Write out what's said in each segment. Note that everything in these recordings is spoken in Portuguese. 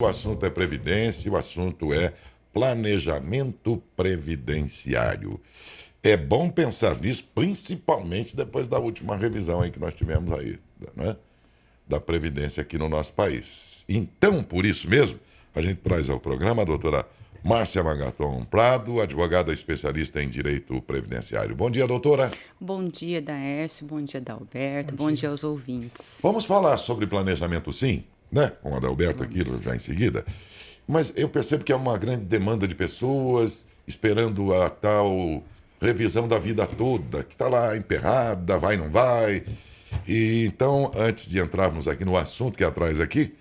O assunto é previdência, o assunto é planejamento previdenciário. É bom pensar nisso, principalmente depois da última revisão aí que nós tivemos aí, né? Da Previdência aqui no nosso país. Então, por isso mesmo, a gente traz ao programa a doutora Márcia Magaton Prado, advogada especialista em direito previdenciário. Bom dia, doutora. Bom dia, Daércio. Bom dia, Adalberto. Bom dia aos ouvintes. Vamos falar sobre planejamento, sim, né? Com o Adalberto aqui já em seguida. Mas eu percebo que há uma grande demanda de pessoas esperando a tal revisão da vida toda, que está lá emperrada, vai, não vai. E então, antes de entrarmos aqui no assunto que atrás aqui,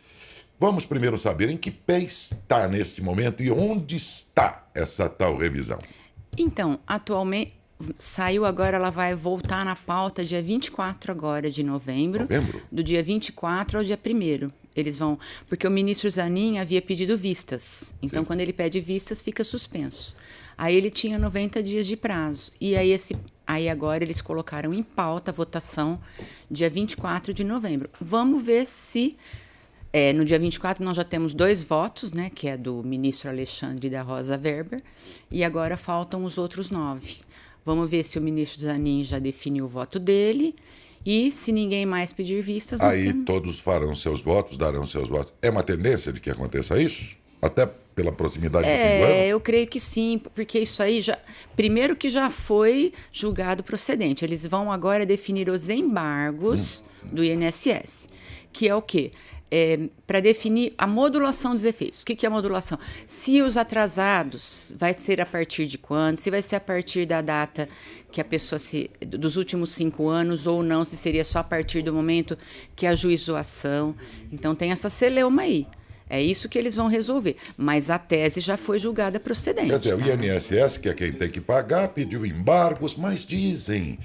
vamos primeiro saber em que pé está neste momento e onde está essa tal revisão. Então, atualmente, saiu agora, ela vai voltar na pauta dia 24 agora de novembro. Novembro? Do dia 24 ao dia 1º. Eles vão... Porque o ministro Zanin havia pedido vistas. Então, Sim. quando ele pede vistas, fica suspenso. Aí ele tinha 90 dias de prazo. E aí agora eles colocaram em pauta a votação dia 24 de novembro. Vamos ver se... no dia 24 nós já temos 2 votos, né, que é do ministro Alexandre e da Rosa Weber, e agora faltam os outros 9. Vamos ver se o ministro Zanin já definiu o voto dele e se ninguém mais pedir vistas... Aí todos farão seus votos, darão seus votos. É uma tendência de que aconteça isso? Até pela proximidade do fim do ano? Eu creio que sim, porque isso aí já... Primeiro que já foi julgado procedente. Eles vão agora definir os embargos do INSS, que é o quê? Para definir a modulação dos efeitos. O que é a modulação? Se os atrasados, vai ser a partir de quando? Se vai ser a partir da data que a pessoa dos últimos 5 anos ou não, se seria só a partir do momento que ajuizou a ação. Então tem essa celeuma aí. É isso que eles vão resolver. Mas a tese já foi julgada procedente. Quer dizer, o INSS, que é quem tem que pagar, pediu embargos, mas dizem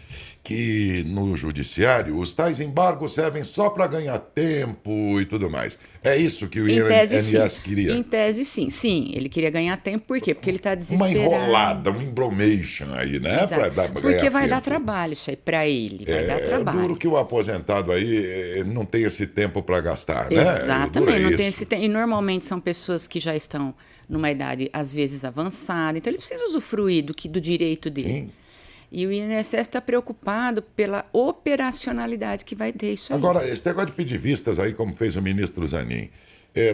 que no judiciário os tais embargos servem só para ganhar tempo e tudo mais. É isso que o INSS queria? Em tese, sim. Sim, ele queria ganhar tempo. Por quê? Porque ele está desesperado. Uma enrolada, um embromation aí, né? Porque vai dar trabalho isso aí para ele. Vai dar trabalho. É duro que o aposentado aí não tem esse tempo para gastar, né? Exatamente, não tem esse tempo. E normalmente são pessoas que já estão numa idade, às vezes, avançada. Então ele precisa usufruir do direito dele. Sim. E o INSS está preocupado pela operacionalidade que vai ter isso aí. Agora, esse negócio de pedir vistas aí, como fez o ministro Zanin,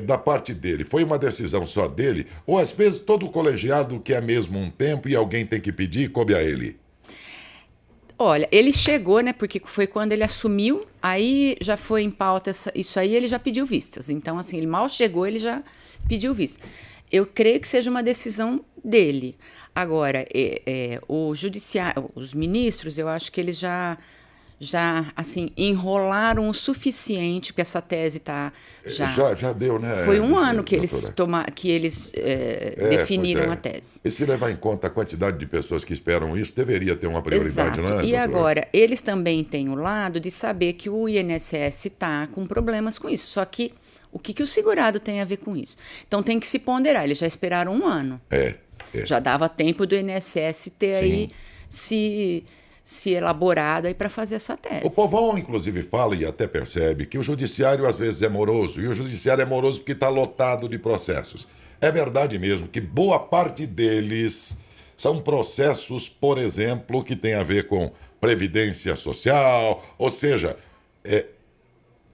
da parte dele, foi uma decisão só dele? Ou às vezes todo o colegiado quer mesmo um tempo e alguém tem que pedir e coube a ele? Olha, ele chegou, né, porque foi quando ele assumiu, aí já foi em pauta isso aí, ele já pediu vistas. Então, assim, ele mal chegou, ele já pediu vistas. Eu creio que seja uma decisão dele. Agora, o judiciário, os ministros, eu acho que eles já assim, enrolaram o suficiente, porque essa tese está já deu, né? Foi um ano que eles definiram a tese. E se levar em conta a quantidade de pessoas que esperam isso, deveria ter uma prioridade, Exato. Não é, E doutora? agora, eles também têm o lado de saber que o INSS está com problemas com isso. Só que o que o segurado tem a ver com isso? Então tem que se ponderar. Eles já esperaram um ano. Já dava tempo do INSS ter aí se elaborado aí para fazer essa tese. O povão, inclusive, fala e até percebe que o judiciário às vezes é moroso, e o judiciário é moroso porque está lotado de processos. É verdade mesmo que boa parte deles são processos, por exemplo, que tem a ver com previdência social, ou seja,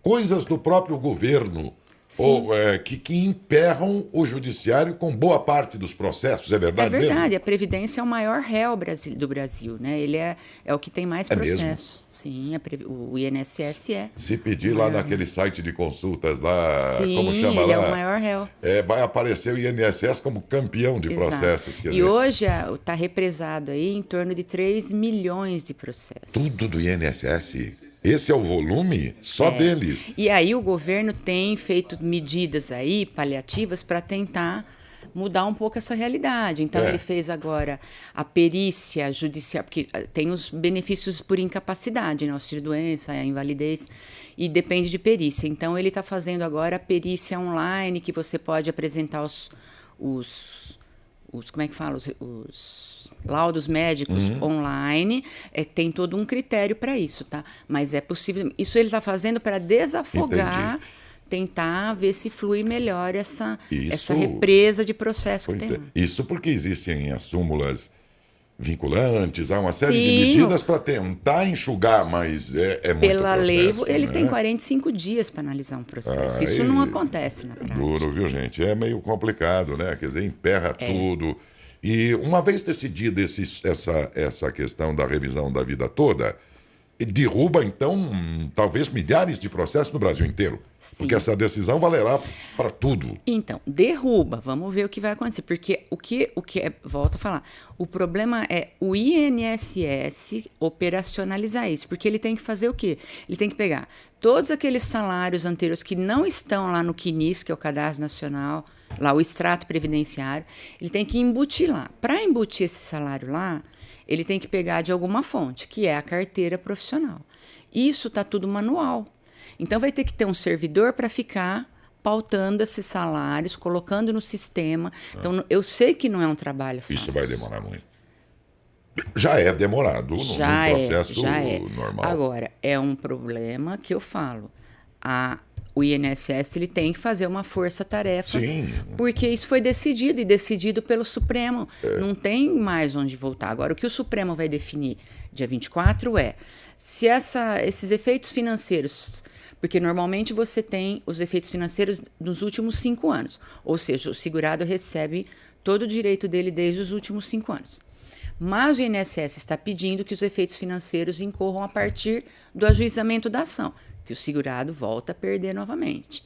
coisas do próprio governo, ou que emperram o judiciário com boa parte dos processos, é verdade mesmo? É verdade, mesmo? A Previdência é o maior réu do Brasil, né? Ele é o que tem mais processo. Sim, o INSS é. Se pedir lá naquele site de consultas lá, sim, como chama ele lá? É o maior réu. Vai aparecer o INSS como campeão de processos. E hoje está represado aí em torno de 3 milhões de processos. Tudo do INSS? Esse é o volume só deles. E aí o governo tem feito medidas aí paliativas para tentar mudar um pouco essa realidade. Então ele fez agora a perícia judicial, porque tem os benefícios por incapacidade, né? Auxílio-doença, a invalidez, e depende de perícia. Então ele está fazendo agora a perícia online, que você pode apresentar os como é que fala? Os laudos médicos online, tem todo um critério para isso, tá? Mas é possível. Isso ele está fazendo para desafogar tentar ver se flui melhor essa Isso- represa de processo que Pois tem é. lá. Isso porque existem as súmulas vinculantes, há uma série de Sim, medidas para tentar enxugar, mas é muito Pela lei, processo, ele né? tem 45 dias para analisar um processo. Isso Aí, não acontece na prática. Duro, viu, gente? É meio complicado, né? Quer dizer, emperra tudo. E uma vez decidida essa questão da revisão da vida toda, derruba, então, talvez milhares de processos no Brasil inteiro. Sim. Porque essa decisão valerá para tudo. Então, derruba, vamos ver o que vai acontecer. Porque o que é, volto a falar, o problema é o INSS operacionalizar isso. Porque ele tem que fazer o quê? Ele tem que pegar todos aqueles salários anteriores que não estão lá no CNIS, que é o Cadastro Nacional, lá o extrato previdenciário, ele tem que embutir lá. Para embutir esse salário lá, ele tem que pegar de alguma fonte, que é a carteira profissional. Isso está tudo manual. Então, vai ter que ter um servidor para ficar pautando esses salários, colocando no sistema. Então, eu sei que não é um trabalho fácil. Isso vai demorar muito. Já é demorado no processo normal. Agora, é um problema que eu falo. O INSS ele tem que fazer uma força-tarefa. Sim. Porque isso foi decidido, e decidido pelo Supremo. Não tem mais onde voltar. Agora, o que o Supremo vai definir dia 24 é se esses efeitos financeiros... Porque normalmente você tem os efeitos financeiros nos últimos 5 anos. Ou seja, o segurado recebe todo o direito dele desde os últimos 5 anos. Mas o INSS está pedindo que os efeitos financeiros incorram a partir do ajuizamento da ação, que o segurado volta a perder novamente.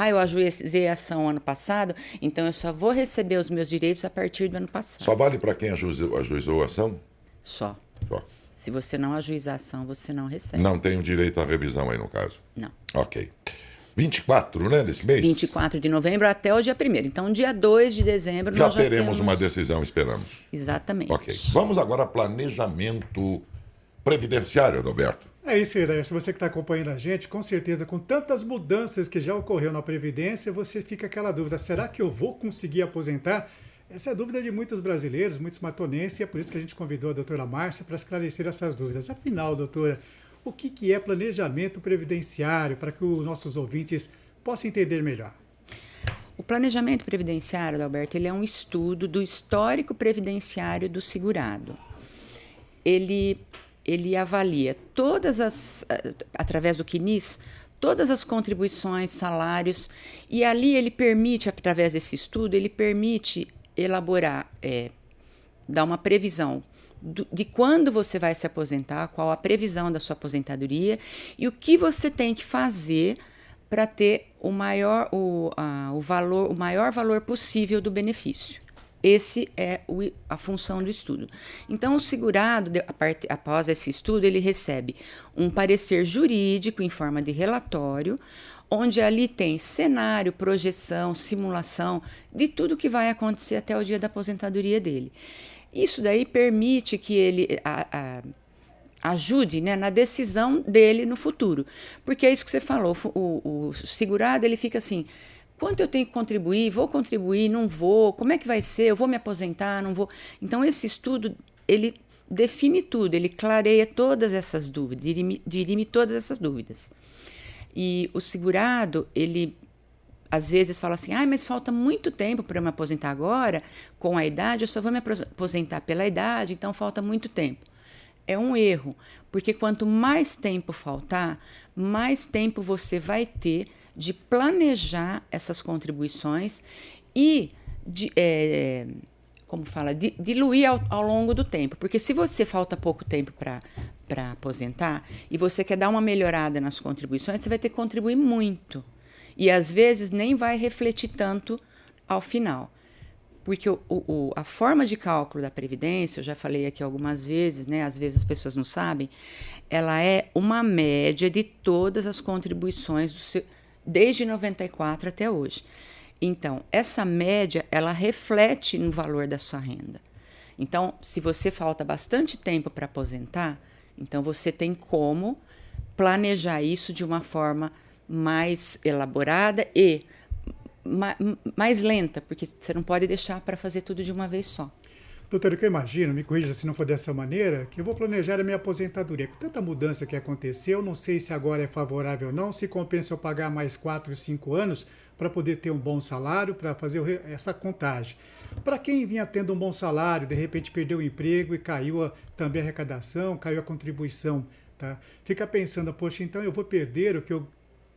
Eu ajuizei a ação ano passado, então eu só vou receber os meus direitos a partir do ano passado. Só vale para quem ajuizou a ação? Só. Só. Se você não ajuizar a ação, você não recebe. Não tem o direito à revisão aí, no caso? Não. Ok. 24, né, desse mês? 24 de novembro até o dia 1º. Então, dia 2 de dezembro, Já nós já teremos temos... uma decisão, esperamos. Exatamente. Ok. Vamos agora a planejamento previdenciário, Adalberto. É isso, Ira. Se você que está acompanhando a gente, com certeza, com tantas mudanças que já ocorreu na Previdência, você fica aquela dúvida, será que eu vou conseguir aposentar? Essa é a dúvida de muitos brasileiros, muitos matonenses, e é por isso que a gente convidou a doutora Márcia para esclarecer essas dúvidas. Afinal, doutora, o que é planejamento previdenciário, para que os nossos ouvintes possam entender melhor? O planejamento previdenciário, Alberto, ele é um estudo do histórico previdenciário do segurado. Ele avalia através do CNIS, todas as contribuições, salários, e ali ele permite, através desse estudo, ele permite elaborar, dar uma previsão de quando você vai se aposentar, qual a previsão da sua aposentadoria e o que você tem que fazer para ter o maior valor possível do benefício. Esse é a função do estudo. Então, o segurado, após esse estudo, ele recebe um parecer jurídico em forma de relatório, onde ali tem cenário, projeção, simulação de tudo que vai acontecer até o dia da aposentadoria dele. Isso daí permite que ele ajude, né, na decisão dele no futuro. Porque é isso que você falou, o segurado ele fica assim, quanto eu tenho que contribuir? Vou contribuir? Não vou? Como é que vai ser? Eu vou me aposentar? Não vou? Então, esse estudo, ele define tudo, ele clareia todas essas dúvidas, dirime todas essas dúvidas. E o segurado, ele às vezes fala assim, mas falta muito tempo para eu me aposentar agora, com a idade, eu só vou me aposentar pela idade, então falta muito tempo. É um erro, porque quanto mais tempo faltar, mais tempo você vai ter de planejar essas contribuições e diluir ao longo do tempo. Porque se você falta pouco tempo para aposentar e você quer dar uma melhorada nas contribuições, você vai ter que contribuir muito. E às vezes nem vai refletir tanto ao final. Porque a forma de cálculo da Previdência, eu já falei aqui algumas vezes, né? Às vezes as pessoas não sabem, ela é uma média de todas as contribuições desde 94 até hoje. Então, essa média, ela reflete no valor da sua renda. Então, se você falta bastante tempo para aposentar, então você tem como planejar isso de uma forma mais elaborada e mais lenta, porque você não pode deixar para fazer tudo de uma vez só. Doutor, o que eu imagino, me corrija se não for dessa maneira, que eu vou planejar a minha aposentadoria. Com tanta mudança que aconteceu, não sei se agora é favorável ou não, se compensa eu pagar mais 4, 5 anos para poder ter um bom salário, para fazer essa contagem. Para quem vinha tendo um bom salário, de repente perdeu o emprego e caiu também a arrecadação, caiu a contribuição, tá? Fica pensando, poxa, então eu vou perder o que eu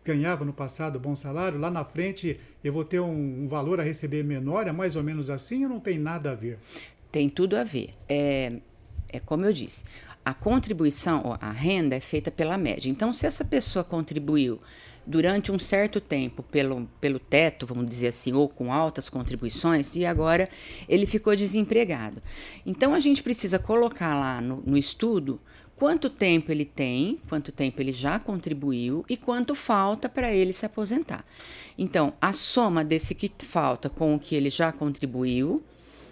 ganhava no passado, bom salário, lá na frente eu vou ter um valor a receber menor, é mais ou menos assim ou não tem nada a ver? Tem tudo a ver. É como eu disse, a contribuição, a renda é feita pela média. Então, se essa pessoa contribuiu durante um certo tempo pelo teto, vamos dizer assim, ou com altas contribuições, e agora ele ficou desempregado. Então, a gente precisa colocar lá no estudo quanto tempo ele tem, quanto tempo ele já contribuiu e quanto falta para ele se aposentar. Então, a soma desse que falta com o que ele já contribuiu,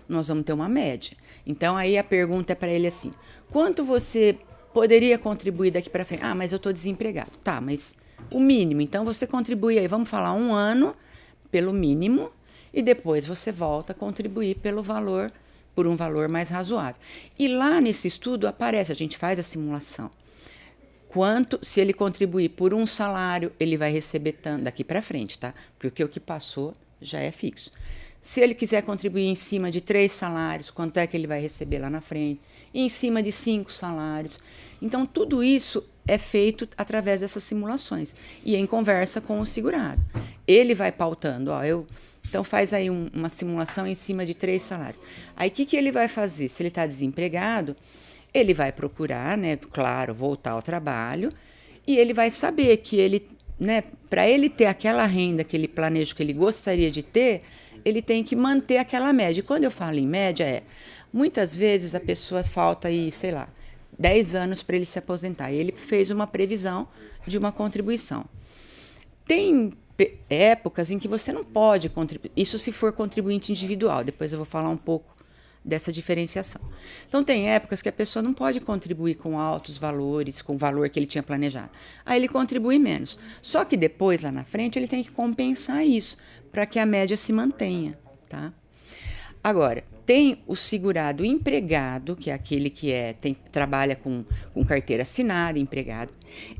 nós vamos ter uma média. Então, aí a pergunta é para ele assim, quanto você poderia contribuir daqui para frente? Ah, mas eu estou desempregado. Tá, mas o mínimo. Então, você contribui aí, vamos falar 1 ano pelo mínimo e depois você volta a contribuir por um valor mais razoável. E lá nesse estudo aparece, a gente faz a simulação. Se ele contribuir por um salário, ele vai receber tanto daqui para frente, tá? Porque o que passou já é fixo. Se ele quiser contribuir em cima de 3 salários, quanto é que ele vai receber lá na frente? E em cima de 5 salários. Então, tudo isso é feito através dessas simulações e em conversa com o segurado. Ele vai pautando, então faz aí uma simulação em cima de 3 salários. Aí, o que ele vai fazer? Se ele está desempregado, ele vai procurar, né, claro, voltar ao trabalho e ele vai saber que ele, né, para ele ter aquela renda que ele planeja, que ele gostaria de ter, ele tem que manter aquela média. E quando eu falo em média, muitas vezes a pessoa falta aí, sei lá, 10 anos para ele se aposentar. E ele fez uma previsão de uma contribuição. Tem épocas em que você não pode contribuir. Isso se for contribuinte individual. Depois eu vou falar um pouco dessa diferenciação. Então, tem épocas que a pessoa não pode contribuir com altos valores, com o valor que ele tinha planejado. Aí ele contribui menos. Só que depois, lá na frente, ele tem que compensar isso para que a média se mantenha, tá? Agora, tem o segurado empregado, que é aquele que trabalha com carteira assinada, empregado.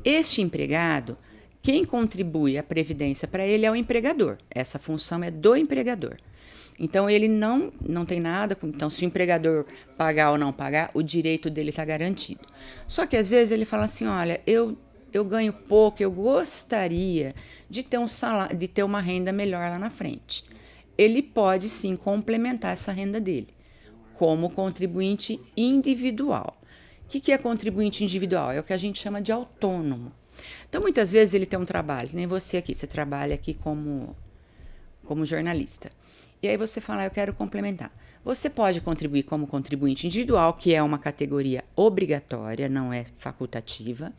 Este empregado, quem contribui a previdência para ele é o empregador. Essa função é do empregador. Então, ele não tem nada. Então, se o empregador pagar ou não pagar, o direito dele está garantido. Só que, às vezes, ele fala assim, olha, eu ganho pouco, eu gostaria de ter uma renda melhor lá na frente. Ele pode, sim, complementar essa renda dele como contribuinte individual. O que é contribuinte individual? É o que a gente chama de autônomo. Então, muitas vezes, ele tem um trabalho, que nem você aqui, você trabalha aqui como jornalista. E aí você fala, eu quero complementar. Você pode contribuir como contribuinte individual, que é uma categoria obrigatória, não é facultativa.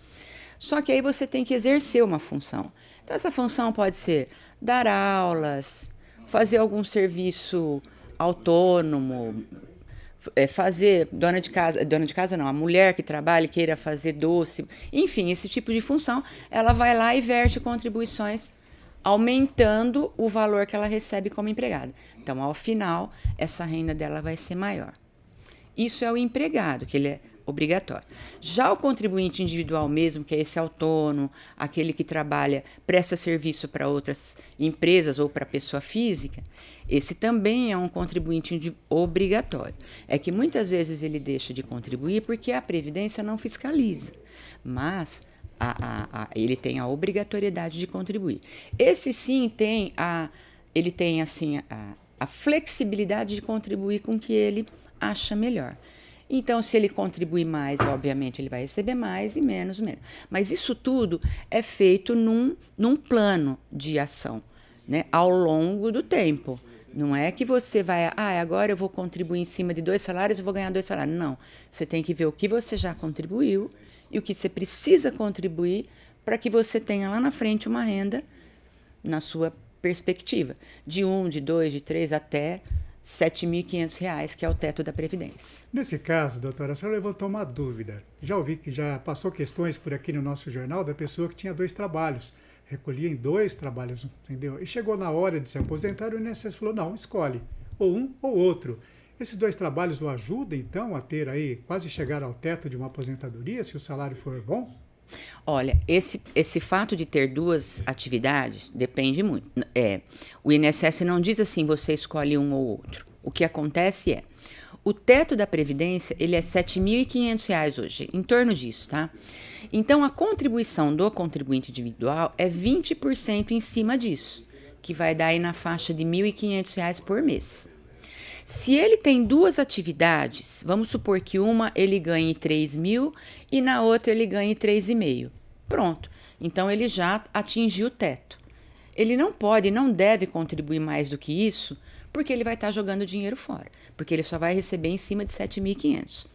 Só que aí você tem que exercer uma função. Então, essa função pode ser dar aulas, fazer algum serviço autônomo, fazer dona de casa não, a mulher que trabalha e queira fazer doce, enfim, esse tipo de função, ela vai lá e verte contribuições aumentando o valor que ela recebe como empregada. Então, ao final, essa renda dela vai ser maior. Isso é o empregado, que ele é obrigatório. Já o contribuinte individual mesmo, que é esse autônomo, aquele que trabalha, presta serviço para outras empresas ou para pessoa física, esse também é um contribuinte obrigatório. É que muitas vezes ele deixa de contribuir porque a Previdência não fiscaliza, mas ele tem a obrigatoriedade de contribuir. Esse sim ele tem assim a flexibilidade de contribuir com o que ele acha melhor. Então, se ele contribuir mais, obviamente ele vai receber mais e menos. Mas isso tudo é feito num plano de ação, né, ao longo do tempo. Não é que você vai, agora eu vou contribuir em cima de 2 salários e vou ganhar 2 salários. Não, você tem que ver o que você já contribuiu e o que você precisa contribuir para que você tenha lá na frente uma renda na sua perspectiva, de 1, de 2, de 3 até R$ 7.500, que é o teto da Previdência. Nesse caso, doutora, a senhora levantou uma dúvida. Já ouvi que já passou questões por aqui no nosso jornal da pessoa que tinha 2 trabalhos, recolhia em 2 trabalhos, entendeu? E chegou na hora de se aposentar, o INSS falou, não, escolhe, ou um ou outro. Esses 2 trabalhos o ajudam, então, a ter aí, quase chegar ao teto de uma aposentadoria, se o salário for bom? Olha, esse fato de ter 2 atividades depende muito. O INSS não diz assim, você escolhe um ou outro. O que acontece é, o teto da Previdência, ele é R$ 7.500 hoje, em torno disso, tá? Então, a contribuição do contribuinte individual é 20% em cima disso, que vai dar aí na faixa de R$ 1.500 por mês. Se ele tem 2 atividades, vamos supor que uma ele ganhe 3.000 e na outra ele ganhe 3,5. Pronto. Então ele já atingiu o teto. Ele não pode, não deve contribuir mais do que isso, porque ele vai estar jogando dinheiro fora, porque ele só vai receber em cima de 7.500.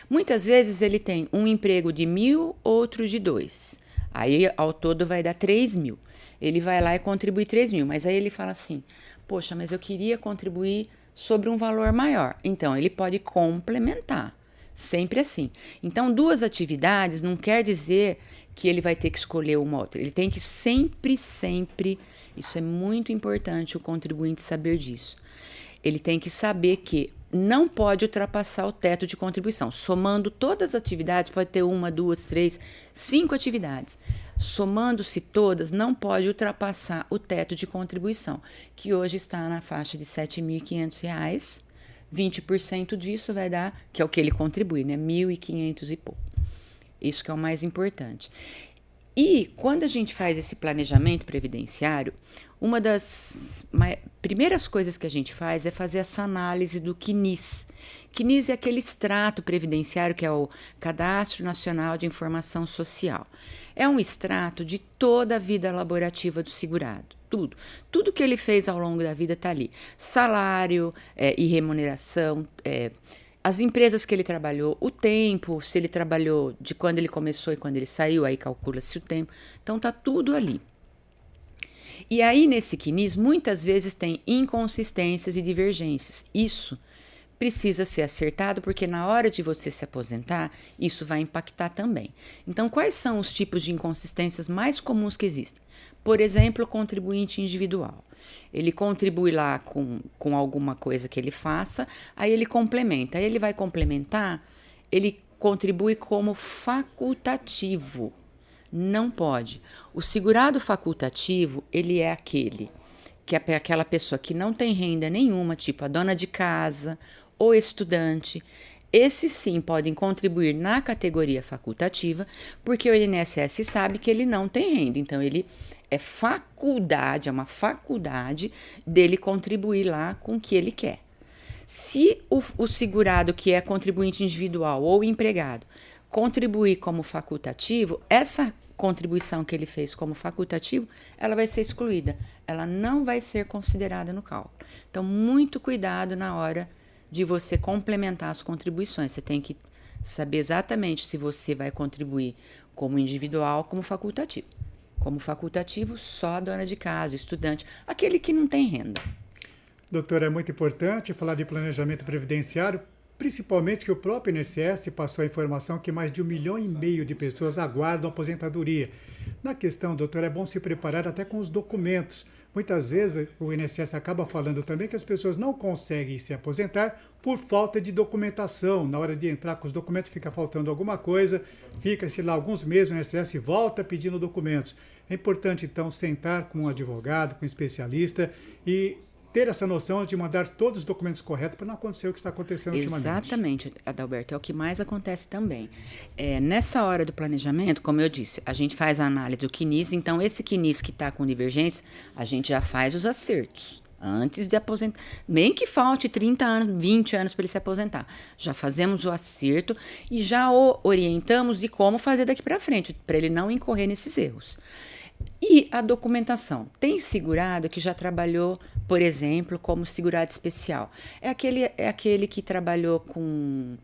Muitas vezes ele tem um emprego de 1.000, outro de 2. Aí ao todo vai dar 3.000. Ele vai lá e contribui 3.000, mas aí ele fala assim, poxa, mas eu queria contribuir sobre um valor maior. Então, ele pode complementar, sempre assim. Então, 2 atividades não quer dizer que ele vai ter que escolher uma ou outra. Ele tem que sempre, isso é muito importante o contribuinte saber disso. Ele tem que saber que não pode ultrapassar o teto de contribuição. Somando todas as atividades, pode ter 1, 2, 3, 5 atividades. Somando-se todas, não pode ultrapassar o teto de contribuição, que hoje está na faixa de R$ 7.500. 20% disso vai dar, que é o que ele contribui, né? 1.500 e pouco. Isso que é o mais importante. E quando a gente faz esse planejamento previdenciário, uma das primeiras coisas que a gente faz é fazer essa análise do CNIS. CNIS é aquele extrato previdenciário que é o Cadastro Nacional de Informação Social. É um extrato de toda a vida laborativa do segurado. Tudo que ele fez ao longo da vida está ali. Salário e remuneração, as empresas que ele trabalhou, o tempo, se ele trabalhou de quando ele começou e quando ele saiu, aí calcula-se o tempo. Então, está tudo ali. E aí, nesse CNIS, muitas vezes tem inconsistências e divergências. Isso precisa ser acertado, porque na hora de você se aposentar, isso vai impactar também. Então, quais são os tipos de inconsistências mais comuns que existem? Por exemplo, o contribuinte individual. Ele contribui lá com alguma coisa que ele faça, aí ele complementa. Aí ele vai complementar, ele contribui como facultativo. Não pode. O segurado facultativo, ele é aquele que é aquela pessoa que não tem renda nenhuma, tipo a dona de casa ou estudante. Esses sim podem contribuir na categoria facultativa, porque o INSS sabe que ele não tem renda. Então, ele é uma faculdade dele contribuir lá com o que ele quer. Se o segurado, que é contribuinte individual ou empregado, contribuir como facultativo, essa contribuição que ele fez como facultativo, ela vai ser excluída. Ela não vai ser considerada no cálculo. Então, muito cuidado na hora de você complementar as contribuições. Você tem que saber exatamente se você vai contribuir como individual ou como facultativo. Como facultativo, só a dona de casa, o estudante, aquele que não tem renda. Doutora, é muito importante falar de planejamento previdenciário, principalmente que o próprio INSS passou a informação que mais de 1,5 milhão de pessoas aguardam aposentadoria. Na questão, doutora, é bom se preparar até com os documentos. Muitas vezes o INSS acaba falando também que as pessoas não conseguem se aposentar por falta de documentação. Na hora de entrar com os documentos fica faltando alguma coisa, fica-se lá alguns meses, o INSS volta pedindo documentos. É importante, então, sentar com um advogado, com um especialista e ter essa noção de mandar todos os documentos corretos para não acontecer o que está acontecendo ultimamente. Exatamente, Adalberto, é o que mais acontece também. Nessa hora do planejamento, como eu disse, a gente faz a análise do CNIS, então esse CNIS que está com divergência, a gente já faz os acertos antes de aposentar. Nem que falte 30 anos, 20 anos para ele se aposentar. Já fazemos o acerto e já o orientamos de como fazer daqui para frente, para ele não incorrer nesses erros. E a documentação? Tem segurado que já trabalhou, por exemplo, como segurado especial. É aquele que trabalhou com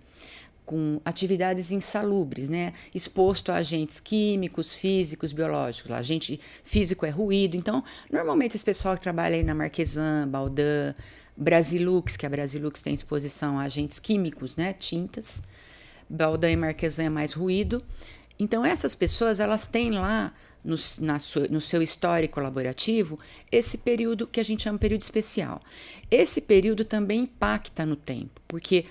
atividades insalubres, né? Exposto a agentes químicos, físicos, biológicos. O agente físico é ruído. Então, normalmente esse pessoal que trabalha aí na Marquesan, Baldan, Brasilux, que a Brasilux tem exposição a agentes químicos, né? Tintas. Baldan e Marquesan é mais ruído. Então, essas pessoas, elas têm lá no seu histórico laborativo esse período que a gente chama de período especial. Esse período também impacta no tempo, porque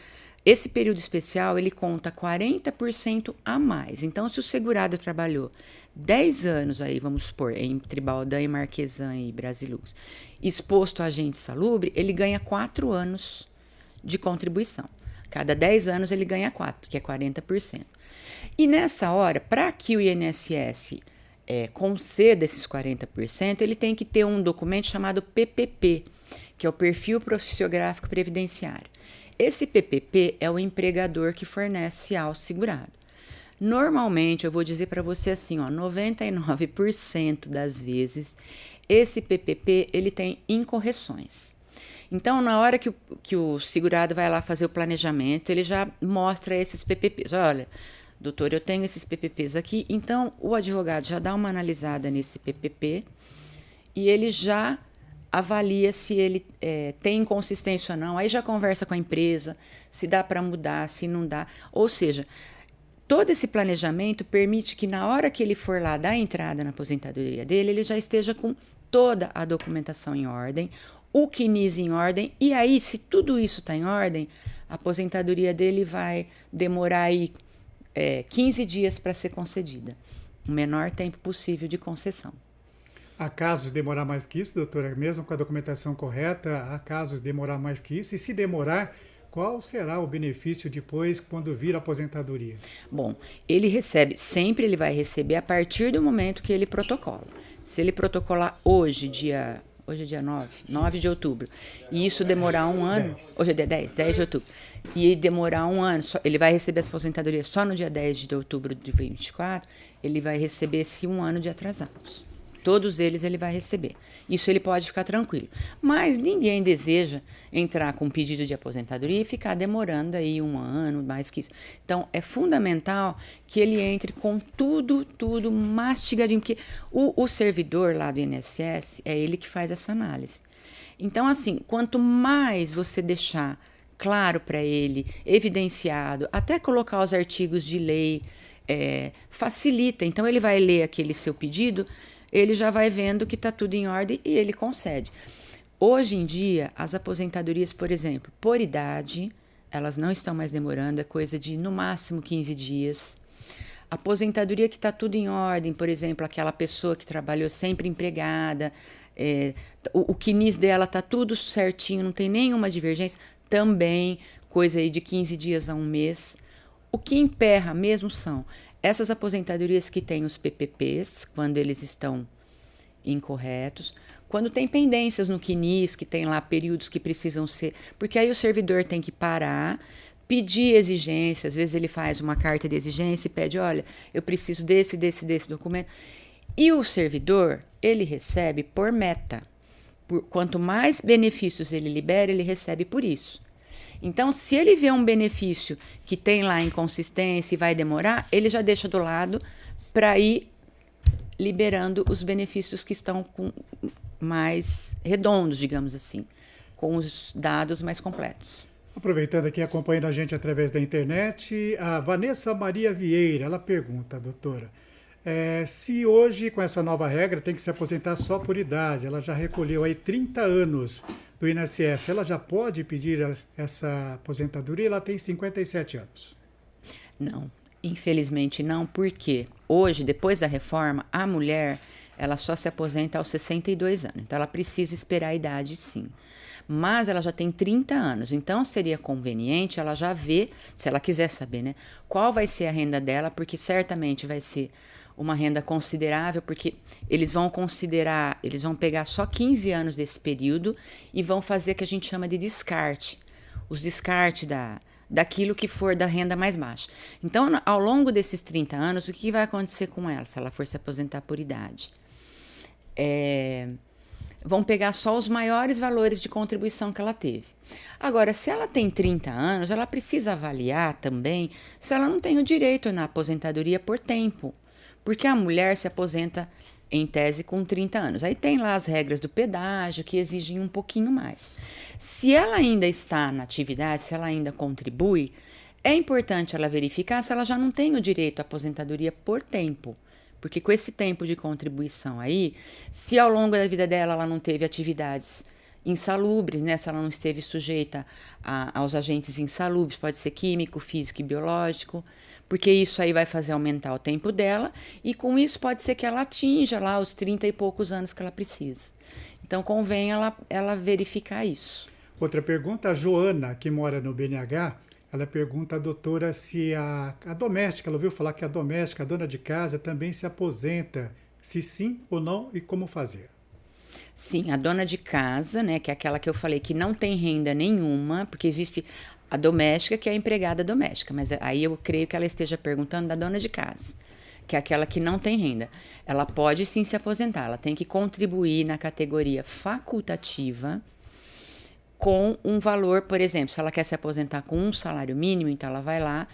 esse período especial ele conta 40% a mais. Então, se o segurado trabalhou 10 anos aí, vamos supor, entre Baldan e Marquesan e Brasilux, exposto a agente salubre, ele ganha 4 anos de contribuição. Cada 10 anos ele ganha 4, que é 40%. E nessa hora, para que o INSS conceda esses 40%, ele tem que ter um documento chamado PPP, que é o Perfil Profissiográfico Previdenciário. Esse PPP é o empregador que fornece ao segurado. Normalmente, eu vou dizer para você assim, 99% das vezes, esse PPP ele tem incorreções. Então, na hora que o segurado vai lá fazer o planejamento, ele já mostra esses PPPs. Olha, doutor, eu tenho esses PPPs aqui. Então, o advogado já dá uma analisada nesse PPP e ele já avalia se ele tem inconsistência ou não. Aí já conversa com a empresa, se dá para mudar, se não dá. Ou seja, todo esse planejamento permite que na hora que ele for lá dar a entrada na aposentadoria dele, ele já esteja com toda a documentação em ordem, o CNIS em ordem, e aí, se tudo isso está em ordem, a aposentadoria dele vai demorar aí 15 dias para ser concedida. O menor tempo possível de concessão. Há casos de demorar mais que isso, doutora? Mesmo com a documentação correta, há casos de demorar mais que isso? E se demorar, qual será o benefício depois quando vir a aposentadoria? Bom, sempre ele vai receber a partir do momento que ele protocola. Se ele protocolar hoje é dia 9 de outubro, e isso demorar um ano, 10. Hoje é dia 10 de outubro, e demorar um ano, ele vai receber essa aposentadoria só no dia 10 de outubro de 2024, ele vai receber esse um ano de atrasados. Todos eles ele vai receber. Isso ele pode ficar tranquilo. Mas ninguém deseja entrar com um pedido de aposentadoria e ficar demorando aí um ano, mais que isso. Então, é fundamental que ele entre com tudo mastigadinho, porque o servidor lá do INSS, é ele que faz essa análise. Então, assim, quanto mais você deixar claro para ele, evidenciado, até colocar os artigos de lei, facilita. Então, ele vai ler aquele seu pedido, ele já vai vendo que está tudo em ordem e ele concede. Hoje em dia, as aposentadorias, por exemplo, por idade, elas não estão mais demorando, é coisa de no máximo 15 dias. Aposentadoria que está tudo em ordem, por exemplo, aquela pessoa que trabalhou sempre empregada, o CNIS dela está tudo certinho, não tem nenhuma divergência, também coisa aí de 15 dias a um mês. O que emperra mesmo são essas aposentadorias que têm os PPPs, quando eles estão incorretos, quando tem pendências no CNIS, que tem lá períodos que precisam ser... Porque aí o servidor tem que parar, pedir exigência, às vezes ele faz uma carta de exigência e pede, olha, eu preciso desse documento. E o servidor, ele recebe por meta. Quanto mais benefícios ele libera, ele recebe por isso. Então, se ele vê um benefício que tem lá inconsistência e vai demorar, ele já deixa do lado para ir liberando os benefícios que estão mais redondos, digamos assim, com os dados mais completos. Aproveitando aqui, acompanhando a gente através da internet, a Vanessa Maria Vieira, ela pergunta, doutora, se hoje, com essa nova regra, tem que se aposentar só por idade, ela já recolheu aí 30 anos do INSS, ela já pode pedir essa aposentadoria? Ela tem 57 anos. Não, infelizmente não, porque hoje, depois da reforma, a mulher ela só se aposenta aos 62 anos. Então, ela precisa esperar a idade, sim. Mas ela já tem 30 anos, então seria conveniente ela já ver, se ela quiser saber, né, qual vai ser a renda dela, porque certamente vai ser uma renda considerável, porque eles vão pegar só 15 anos desse período e vão fazer o que a gente chama de descarte, os descartes daquilo que for da renda mais baixa. Então, ao longo desses 30 anos, o que vai acontecer com ela, se ela for se aposentar por idade? Vão pegar só os maiores valores de contribuição que ela teve. Agora, se ela tem 30 anos, ela precisa avaliar também se ela não tem o direito na aposentadoria por tempo. Porque a mulher se aposenta, em tese, com 30 anos. Aí tem lá as regras do pedágio, que exigem um pouquinho mais. Se ela ainda está na atividade, se ela ainda contribui, é importante ela verificar se ela já não tem o direito à aposentadoria por tempo. Porque com esse tempo de contribuição aí, se ao longo da vida dela ela não teve atividades insalubres, né? Se ela não esteve sujeita aos agentes insalubres, pode ser químico, físico e biológico, porque isso aí vai fazer aumentar o tempo dela, e com isso pode ser que ela atinja lá os 30 e poucos anos que ela precisa. Então convém ela verificar isso. Outra pergunta, a Joana, que mora no BNH, ela pergunta à doutora se a doméstica, ela ouviu falar que a doméstica, a dona de casa, também se aposenta, se sim ou não e como fazer. Sim, a dona de casa, né, que é aquela que eu falei que não tem renda nenhuma, porque existe a doméstica, que é a empregada doméstica, mas aí eu creio que ela esteja perguntando da dona de casa, que é aquela que não tem renda. Ela pode sim se aposentar, ela tem que contribuir na categoria facultativa com um valor, por exemplo, se ela quer se aposentar com um salário mínimo, então ela vai lá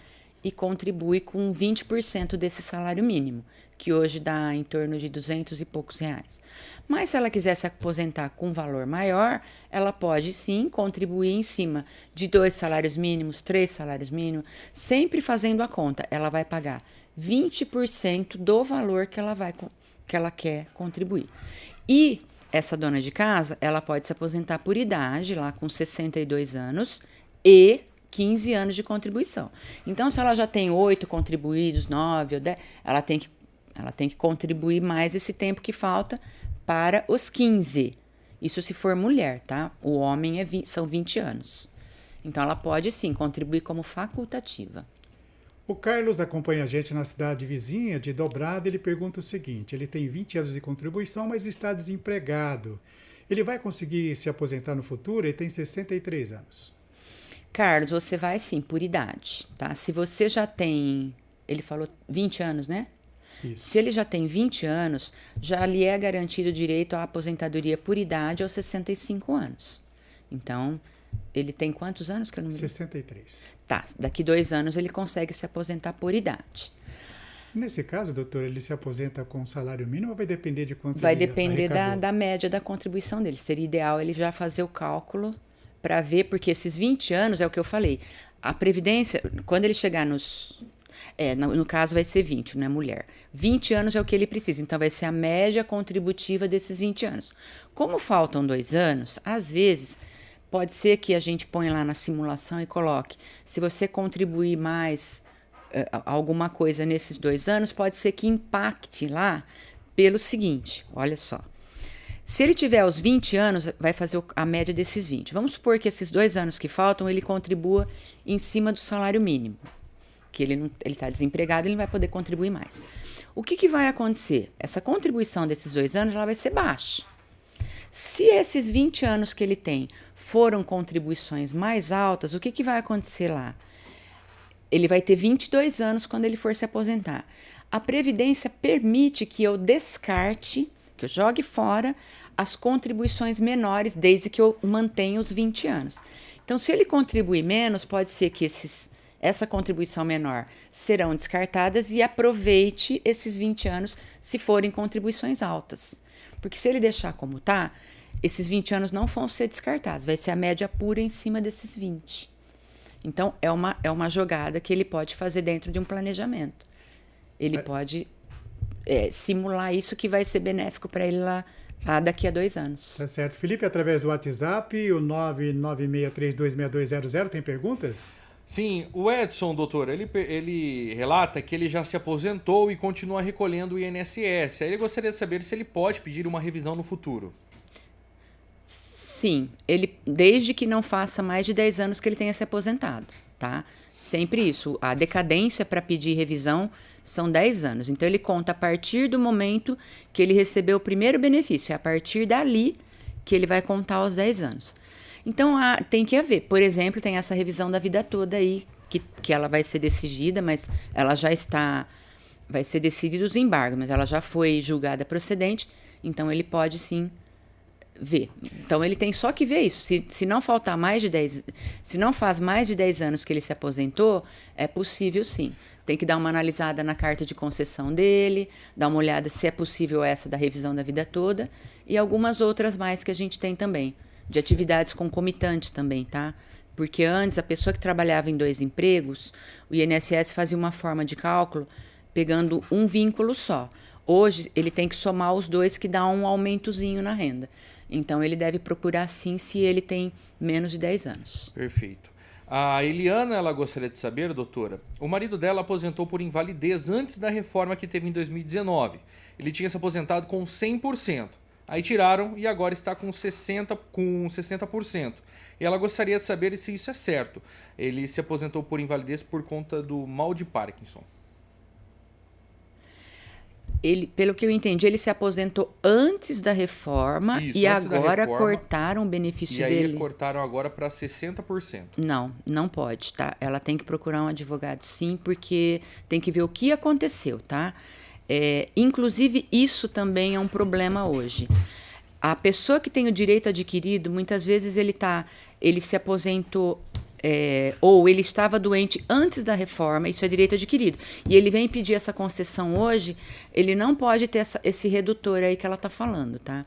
e contribui com 20% desse salário mínimo, que hoje dá em torno de 200 e poucos reais. Mas se ela quiser se aposentar com um valor maior, ela pode sim contribuir em cima de 2 salários mínimos, 3 salários mínimos, sempre fazendo a conta. Ela vai pagar 20% do valor que ela quer contribuir. E essa dona de casa, ela pode se aposentar por idade, lá com 62 anos e 15 anos de contribuição. Então, se ela já tem 8 contribuídos, 9 ou 10, ela tem que contribuir mais esse tempo que falta para os 15. Isso se for mulher, tá? O homem são 20 anos. Então, ela pode, sim, contribuir como facultativa. O Carlos acompanha a gente na cidade vizinha de Dobrada. Ele pergunta o seguinte, ele tem 20 anos de contribuição, mas está desempregado. Ele vai conseguir se aposentar no futuro? Ele tem 63 anos. Carlos, você vai sim, por idade, tá? Se você já tem, ele falou 20 anos, né? Isso. Se ele já tem 20 anos, já lhe é garantido o direito à aposentadoria por idade aos 65 anos. Então, ele tem quantos anos que eu não me lembro? 63. Tá, daqui 2 anos ele consegue se aposentar por idade. Nesse caso, doutor, ele se aposenta com salário mínimo ou vai depender de quanto Vai ele depender arrecadou? da média da contribuição dele. Seria ideal ele já fazer o cálculo para ver, porque esses 20 anos é o que eu falei. A Previdência, quando ele chegar nos... no caso vai ser 20, né, mulher. 20 anos é o que ele precisa, então vai ser a média contributiva desses 20 anos. Como faltam 2 anos, às vezes pode ser que a gente ponha lá na simulação e coloque, se você contribuir mais alguma coisa nesses 2 anos, pode ser que impacte lá pelo seguinte, olha só. Se ele tiver os 20 anos, vai fazer a média desses 20. Vamos supor que esses 2 anos que faltam, ele contribua em cima do salário mínimo. Que ele está desempregado, ele não vai poder contribuir mais. O que vai acontecer? Essa contribuição desses 2 anos ela vai ser baixa. Se esses 20 anos que ele tem foram contribuições mais altas, o que vai acontecer lá? Ele vai ter 22 anos quando ele for se aposentar. A Previdência permite que eu descarte, que eu jogue fora as contribuições menores, desde que eu mantenha os 20 anos. Então, se ele contribuir menos, pode ser que essa contribuição menor serão descartadas e aproveite esses 20 anos se forem contribuições altas. Porque se ele deixar como está, esses 20 anos não vão ser descartados, vai ser a média pura em cima desses 20. Então, é uma jogada que ele pode fazer dentro de um planejamento. Ele pode simular isso que vai ser benéfico para ele lá daqui a 2 anos. Tá certo. Felipe, através do WhatsApp, o 996326200, tem perguntas? Sim, o Edson, doutor, ele relata que ele já se aposentou e continua recolhendo o INSS. Aí ele gostaria de saber se ele pode pedir uma revisão no futuro. Sim, desde que não faça mais de 10 anos que ele tenha se aposentado, tá? Sempre isso. A decadência para pedir revisão são 10 anos. Então, ele conta a partir do momento que ele recebeu o primeiro benefício. É a partir dali que ele vai contar os 10 anos. Então, tem que haver. Por exemplo, tem essa revisão da vida toda aí, que ela vai ser decidida, mas ela já está... Vai ser decidido os embargos, mas ela já foi julgada procedente. Então, ele pode, sim, ver. Então, ele tem só que ver isso. Se não faltar mais de 10... Se não faz mais de 10 anos que ele se aposentou, é possível, sim. Tem que dar uma analisada na carta de concessão dele, dar uma olhada se é possível essa da revisão da vida toda e algumas outras mais que a gente tem também. De atividades concomitantes também, tá? Porque antes, a pessoa que trabalhava em 2 empregos, o INSS fazia uma forma de cálculo pegando um vínculo só. Hoje, ele tem que somar os dois, que dá um aumentozinho na renda. Então, ele deve procurar sim se ele tem menos de 10 anos. Perfeito. A Eliana, ela gostaria de saber, doutora, o marido dela aposentou por invalidez antes da reforma que teve em 2019. Ele tinha se aposentado com 100%. Aí tiraram e agora está com 60%. E ela gostaria de saber se isso é certo. Ele se aposentou por invalidez por conta do mal de Parkinson. Ele, pelo que eu entendi, ele se aposentou antes da reforma. Isso, e antes da agora reforma. cortaram o benefício E aí dele. cortaram agora para 60%. Não pode, tá? Ela tem que procurar um advogado, sim, porque tem que ver o que aconteceu, tá? Inclusive, isso também é um problema hoje. A pessoa que tem o direito adquirido, muitas vezes ele se aposentou ou ele estava doente antes da reforma, isso é direito adquirido. E ele vem pedir essa concessão hoje, ele não pode ter esse redutor aí que ela está falando, tá?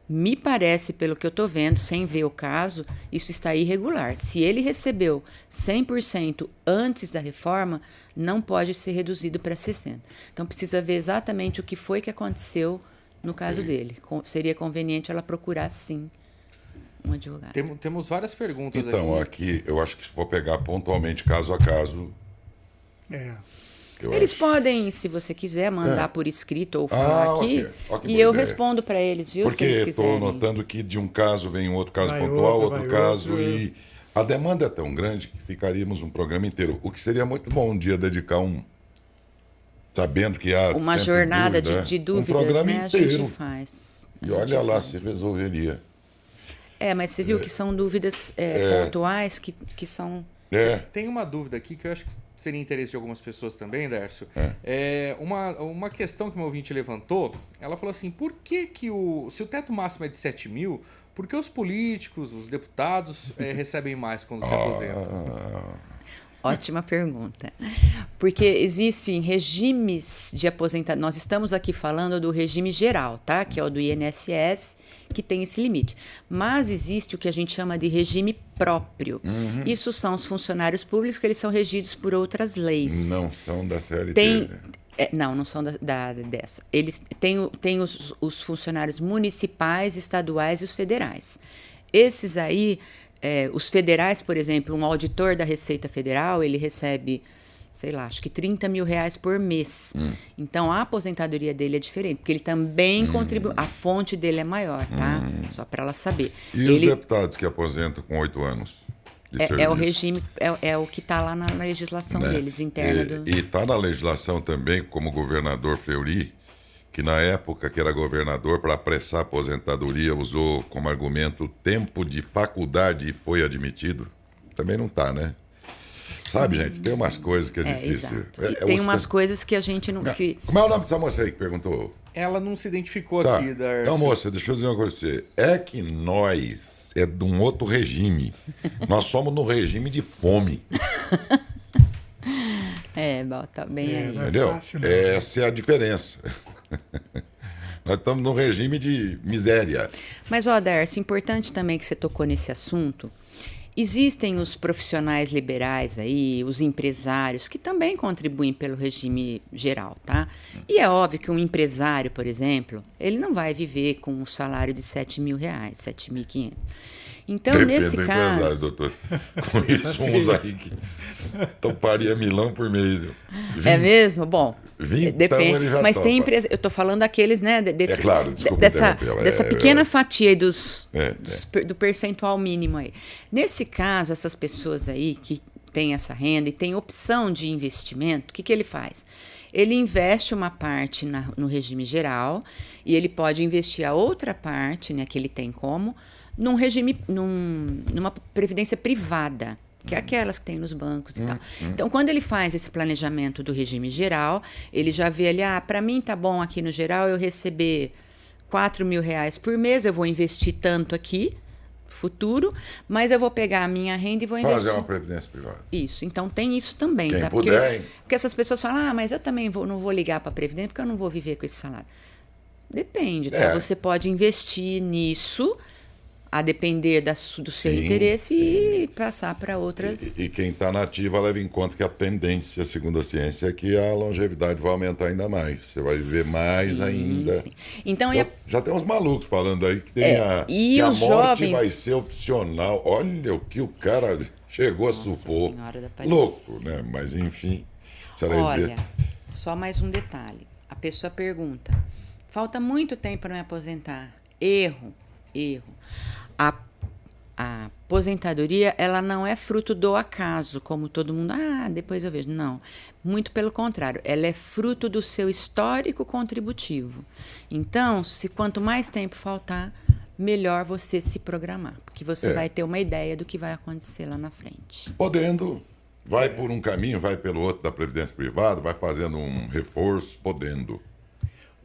Me parece, pelo que eu estou vendo, sem ver o caso, isso está irregular. Se ele recebeu 100% antes da reforma, não pode ser reduzido para 60%. Então, precisa ver exatamente o que foi que aconteceu no caso dele. Seria conveniente ela procurar, sim, um advogado. Temos várias perguntas aqui. Então, aqui eu acho que se for pegar pontualmente, caso a caso. Eles podem, se você quiser, mandar por escrito ou falar aqui. Ok, e eu ideia. respondo para eles, viu? Porque se eles estou quiserem. notando que de um caso vem um outro caso Vai pontual, outro, outro vai caso, outro. e a demanda é tão grande que ficaríamos um programa inteiro. O que seria muito bom um dia dedicar sabendo que há Uma sempre jornada dúvida, de dúvidas, um programa né? A inteiro. gente faz. E olha lá se resolveria. Mas você viu que são dúvidas pontuais que são... Tem uma dúvida aqui que eu acho que seria interesse de algumas pessoas também, Dércio. Uma questão que meu ouvinte levantou, ela falou assim, por que se o teto máximo é de 7 mil, por que os políticos, os deputados recebem mais quando se aposentam? Ótima pergunta. Porque existem regimes de aposentadoria. Nós estamos aqui falando do regime geral, tá? Que é o do INSS, que tem esse limite. Mas existe o que a gente chama de regime próprio. Isso são os funcionários públicos, que eles são regidos por outras leis. Não são da CLT. Não são dessa. Eles têm os funcionários municipais, estaduais e os federais. Esses aí... os federais, por exemplo, um auditor da Receita Federal, ele recebe, sei lá, acho que 30 mil reais por mês. Então, a aposentadoria dele é diferente, porque ele também contribui, a fonte dele é maior, tá? Só para ela saber. E os deputados que aposentam com 8 anos de serviço? O regime, é o que está lá na legislação deles, interna. E está na legislação também, como o governador Fleury, que na época que era governador, para apressar a aposentadoria, usou como argumento tempo de faculdade e foi admitido. Também não está, né? Sabe, gente, tem umas coisas que é difícil. Exato. Tem umas coisas que a gente não... Como é o nome dessa moça aí que perguntou? Ela não se identificou Tá. aqui, Dércio. Então, moça, deixa eu dizer uma coisa pra você. É que nós é de um outro regime. Nós somos no regime de fome. Tá bem aí. Não é Entendeu? fácil, não. Essa é a diferença. Nós estamos num regime de miséria. Mas, Dércio, importante também que você tocou nesse assunto. Existem os profissionais liberais aí, os empresários, que também contribuem pelo regime geral, tá? E é óbvio que um empresário, por exemplo, ele não vai viver com um salário de 7 mil reais, 7.500. Então, Depende nesse do empresário, caso... doutor. Conheço uns aí que toparia milão por mês. É mesmo? Bom, Vintão ele já mas tem topa. empresa. Eu estou falando daqueles, né? É claro, desculpa dessa interrompê-la. dessa pequena fatia aí do percentual mínimo aí. Nesse caso, essas pessoas aí que têm essa renda e têm opção de investimento, o que ele faz? Ele investe uma parte no regime geral e ele pode investir a outra parte, né, que ele tem como, numa previdência privada, que é aquelas que tem nos bancos e tal. Então, quando ele faz esse planejamento do regime geral, ele já vê ali, para mim tá bom aqui no geral eu receber 4 mil reais por mês, eu vou investir tanto aqui, futuro, mas eu vou pegar a minha renda e vou investir. Fazer uma previdência privada. Isso, então tem isso também, Quem tá? puder, hein? Porque essas pessoas falam, mas eu também não vou ligar para a Previdência porque eu não vou viver com esse salário. Depende, tá? Você pode investir nisso a depender do seu interesse e passar para outras. E quem está na ativa leva em conta que a tendência, segundo a ciência, é que a longevidade vai aumentar ainda mais. Você vai viver mais ainda. Sim. Então, Já tem uns malucos falando aí que, e que a os morte jovens... vai ser opcional. Olha o que o cara chegou a supor. Senhora da Paz. Louco, né? Mas enfim. Olha, só mais um detalhe. A pessoa pergunta: falta muito tempo para me aposentar. Erro. A aposentadoria, ela não é fruto do acaso, como todo mundo, depois eu vejo. Não, muito pelo contrário, ela é fruto do seu histórico contributivo. Então, quanto mais tempo faltar, melhor você se programar, porque você vai ter uma ideia do que vai acontecer lá na frente. Podendo, vai por um caminho, vai pelo outro da Previdência Privada, vai fazendo um reforço, podendo.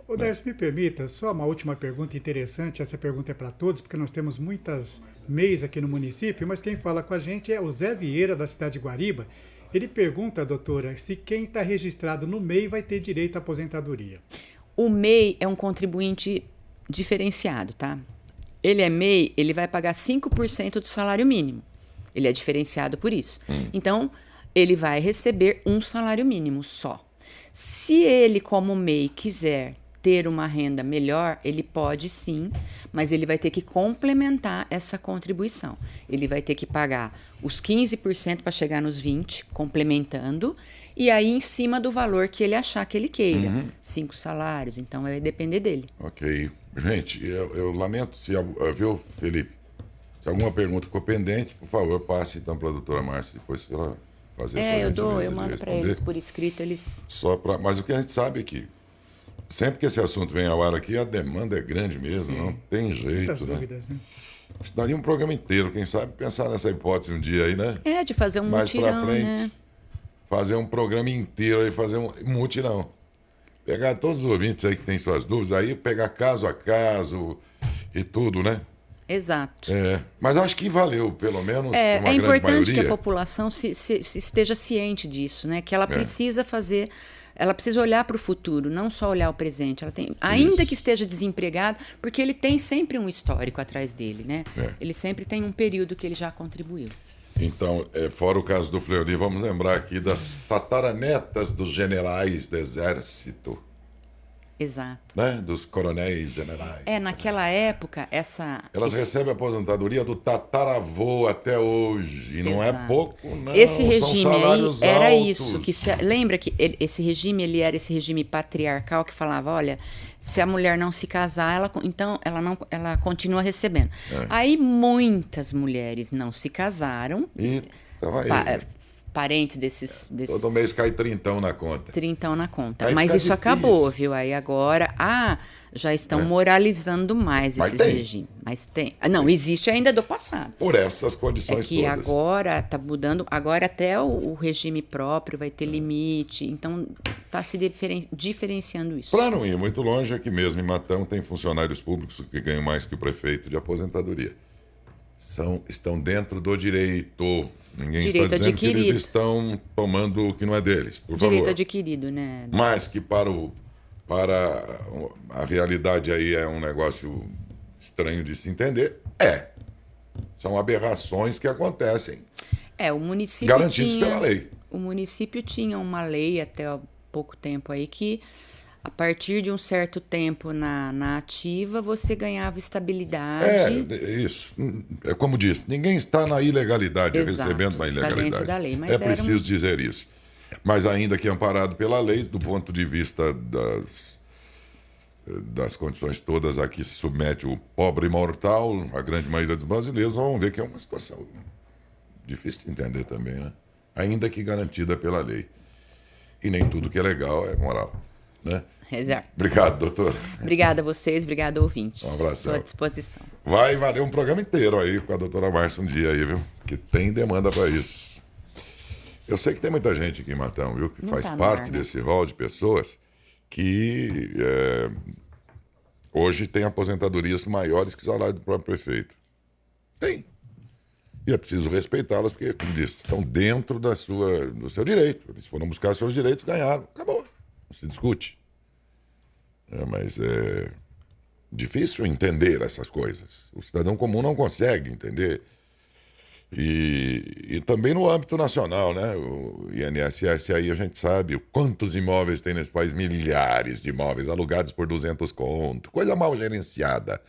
Ô, Décio, me permita, só uma última pergunta interessante. Essa pergunta é para todos, porque nós temos muitas MEIs aqui no município, mas quem fala com a gente é o Zé Vieira, da cidade de Guariba. Ele pergunta, doutora, se quem está registrado no MEI vai ter direito à aposentadoria. O MEI é um contribuinte diferenciado, tá? Ele é MEI, ele vai pagar 5% do salário mínimo. Ele é diferenciado por isso. Então, ele vai receber um salário mínimo só. Se ele, como MEI, quiser ter uma renda melhor, ele pode sim, mas ele vai ter que complementar essa contribuição. Ele vai ter que pagar os 15% para chegar nos 20%, complementando, e aí em cima do valor que ele achar que ele queira. 5 salários, então vai depender dele. Ok. Gente, eu lamento viu, Felipe? Se alguma pergunta ficou pendente, por favor, passe então para a doutora Márcia, depois para ela fazer essa gentileza eu mando para eles por escrito, eles... Mas o que a gente sabe é que sempre que esse assunto vem ao ar aqui, a demanda é grande mesmo, não tem jeito, Muitas dúvidas, né? Daria um programa inteiro, quem sabe pensar nessa hipótese um dia aí, né? De fazer um mais mutirão, pra frente, né? Fazer um programa inteiro aí, fazer um mutirão. Pegar todos os ouvintes aí que têm suas dúvidas, aí pegar caso a caso e tudo, né? Exato. Mas acho que valeu, pelo menos, É uma grande importante maioria. que a população se esteja ciente disso, né? Que ela precisa fazer... Ela precisa olhar para o futuro, não só olhar o presente. Ela tem, ainda que esteja desempregado, porque ele tem sempre um histórico atrás dele, né? Ele sempre tem um período que ele já contribuiu. Então, fora o caso do Fleury, vamos lembrar aqui das tataranetas dos generais do Exército. Exato. Né? Dos coronéis generais. Naquela época, Elas recebem a aposentadoria do tataravô até hoje. E não é pouco, não. Esse regime são salários aí era altos. isso. Lembra que esse regime, ele era esse regime patriarcal que falava, olha, se a mulher não se casar, ela continua recebendo. Aí muitas mulheres não se casaram. E tava aí. Parentes desses... Todo mês cai 30 na conta. 30 na conta. Aí mas isso difícil. acabou, viu? Aí agora, já estão moralizando mais Mas esses tem. regimes. Mas tem. Não, existe ainda do passado. Por essas condições que todas. agora está mudando, agora até o regime próprio vai ter limite, então está se diferenciando isso. Para não ir muito longe, aqui mesmo em Matão tem funcionários públicos que ganham mais que o prefeito de aposentadoria. Estão dentro do direito. Ninguém Direito está dizendo adquirido. que eles estão tomando o que não é deles, por favor. Direito adquirido, né? Mas que para a realidade aí é um negócio estranho de se entender, são aberrações que acontecem. O município garantidos pela lei. O município tinha uma lei até há pouco tempo aí que a partir de um certo tempo na ativa, você ganhava estabilidade. Isso. É como disse, ninguém está na ilegalidade, recebendo na está ilegalidade. dentro da lei, mas preciso dizer isso. Mas ainda que amparado pela lei, do ponto de vista das condições todas a que se submete o pobre mortal, a grande maioria dos brasileiros, vão ver que é uma situação difícil de entender também, né? Ainda que garantida pela lei. E nem tudo que é legal é moral. Né? Exato. Obrigado, doutor. Obrigada a vocês, obrigado ouvintes. Um abraço. Estou à disposição. Vai valer um programa inteiro aí com a doutora Márcia um dia aí, viu? Que tem demanda para isso. Eu sei que tem muita gente aqui em Matão, viu? Que faz parte desse rol de pessoas que hoje tem aposentadorias maiores que o salário do próprio prefeito. Tem. E é preciso respeitá-las, porque, como disse, estão dentro do seu direito. Eles foram buscar seus direitos, ganharam. Acabou. Não se discute. Mas Difícil entender essas coisas. O cidadão comum não consegue entender. E também no âmbito nacional, né? O INSS aí a gente sabe quantos imóveis tem nesse país, milhares de imóveis alugados por 200 conto, coisa mal gerenciada.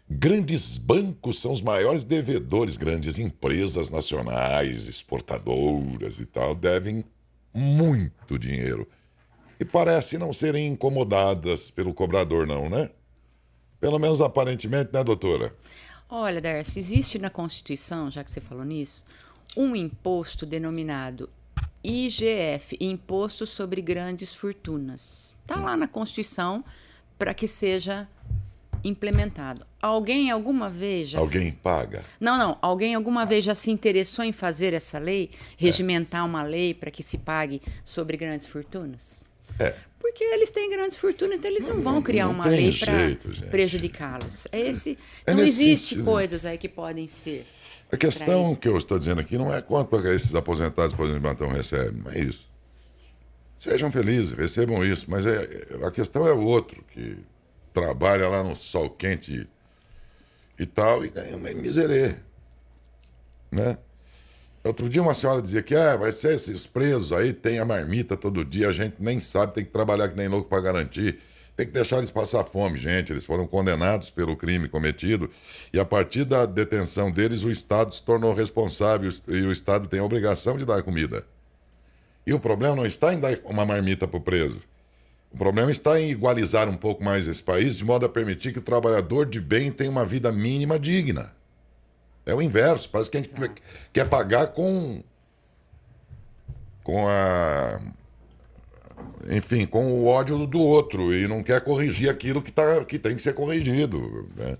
Grandes bancos são os maiores devedores, grandes empresas nacionais, exportadoras e tal, devem muito dinheiro. E parece não serem incomodadas pelo cobrador, não, né? Pelo menos aparentemente, né, doutora? Olha, Darcy, existe na Constituição, já que você falou nisso, um imposto denominado IGF, Imposto sobre Grandes Fortunas. Está lá na Constituição para que seja implementado. Alguém alguma vez já... Alguém paga. Não. Alguém alguma vez já se interessou em fazer essa lei? Regimentar uma lei para que se pague sobre grandes fortunas? Porque eles têm grandes fortunas, então eles não vão criar uma lei para prejudicá-los. Não existe coisas aí que podem ser. A questão que eu estou dizendo aqui não é quanto esses aposentados, por exemplo, então recebem, não é isso. Sejam felizes, recebam isso, mas a questão é o outro, que trabalha lá no sol quente e tal, e ganha uma miserê, né? Outro dia uma senhora dizia que vai ser esses presos aí, tem a marmita todo dia, a gente nem sabe, tem que trabalhar que nem louco para garantir, tem que deixar eles passar fome, gente. Eles foram condenados pelo crime cometido e a partir da detenção deles o Estado se tornou responsável e o Estado tem a obrigação de dar comida. E o problema não está em dar uma marmita para o preso. O problema está em igualizar um pouco mais esse país de modo a permitir que o trabalhador de bem tenha uma vida mínima digna. É o inverso, parece que a gente quer pagar com o ódio do outro e não quer corrigir aquilo que tem que ser corrigido, né?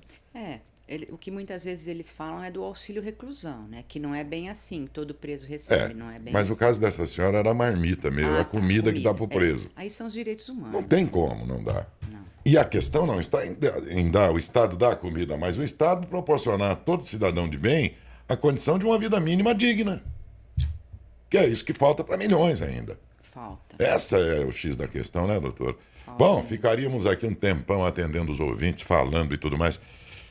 O que muitas vezes eles falam é do auxílio reclusão, né? Que não é bem assim, todo preso recebe, não é bem mas assim. O caso dessa senhora era a marmita mesmo, a comida que dá para o preso. Aí são os direitos humanos. Não tem como não dar. Não. E a questão não está em dar, o Estado dar comida, mas o Estado proporcionar a todo cidadão de bem a condição de uma vida mínima digna. Que é isso que falta para milhões ainda. Falta. Essa é o X da questão, né, doutor? Falta. Bom, ficaríamos aqui um tempão atendendo os ouvintes, falando e tudo mais.